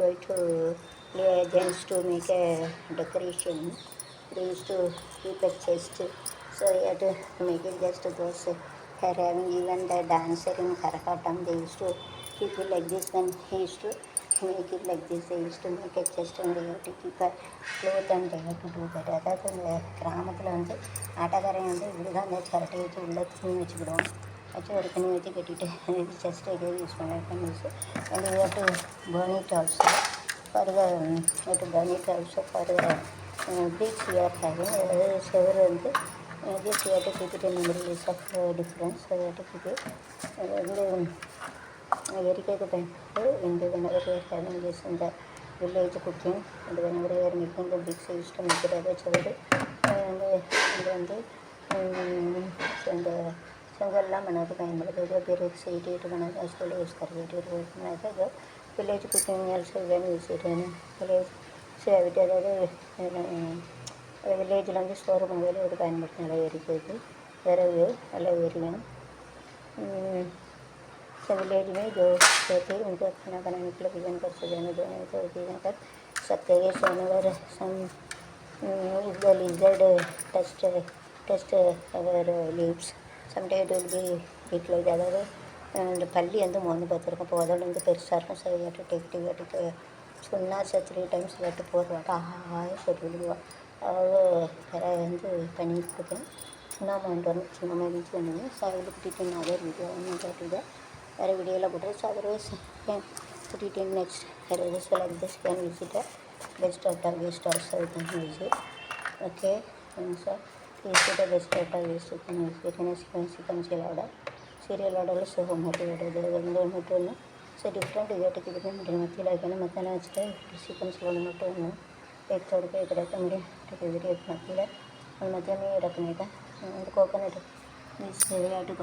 going to lay agents to make a decoration. They used to keep a chest, so you have to make it just those having even the dancer in Karakatam, they used to keep it like this. When he used to make it like this, they used to make a chest and they have to keep a cloth and they have to do that. அதாவது இந்த கிராமத்தில் வந்து ஆட்டக்காரன் வந்து இப்படிதான் அந்த சிரட்டையை வச்சு உள்ள துணி வச்சுக்கிடுவோம், வச்சு ஒரு துணி வச்சு கட்டிட்டு செஸ்ட் யூஸ் பண்ணியிருக்கேன் use and you have to burn it also for the you have to burn it also for the bricks we are having. செவரு வந்து this you have to keep it in the list of difference, so you have to keep it எரிக்கிறது பயன்படுது. இந்த whenever we are having this in the village cooking and whenever we are making the bricks used to make it as a செவரு and இது வந்து இந்த செங்கல்லாம் பண்ணது பயன்படுது. bricks 88 பண்ணது as well as 38 பண்ணது village cooking also when use it in village சேவிட்டு, அதாவது வில்லேஜில் வந்து ஸ்டோர் பண்ணுறதுல இது பயன்படுத்தி நல்லா எரிக்கிறது விறகு நல்லா எரியும். सब विलेज में जो रहते हैं उनको खाना बनाने के लिए विजन कर सजाने देने तो विजन कर सकते हैं. whenever some if the lizard test our leaves someday it will be big like that. அதாவது இந்த பள்ளி வந்து மொந்து பார்த்துருக்கோம், அப்போ அதோட வந்து பெருசாக இருக்கும். ஸோ விட்டு டெக்டிவிட்டு சொன்னால் 3 times விட்டு போடுவாங்க, சொல்லி விடுவான். அதாவது வந்து பண்ணிட்டுருக்கேன். சுண்ணாம்பு வாங்கிட்டு வரணும், சுண்ணாம்பு வீச்சு பண்ணுங்க. ஸோ அதில் குட்டிட்டு அதே வீடியோ ஒன்று காட்டுது, வேறு வீடியோவில் போட்டு. ஸோ அதர்வைஸ் கேன் குட்டிட்டு நெக்ஸ்ட் வேறு எதுவும் like this can visit best of the west also can visit. Okay so visit best of the west can visit. ஏன்னா சிக்கன் சீரியல் ஆர்டரில் சோகம் மாட்டேங்குது வந்துட்டு ஒன்று. ஸோ டிஃப்ரெண்ட் இதுக்கு இது மத்தியில் வைக்கணும். மத்தியானம் வச்சுட்டு சிக்கன் சிலோடு மட்டும் ஒன்று எடுத்து கிடைக்க முடியும் மத்தியில் மத்தியானம் இறக்குனேன். இந்த கோகோனட் மிஸ் விளையாட்டு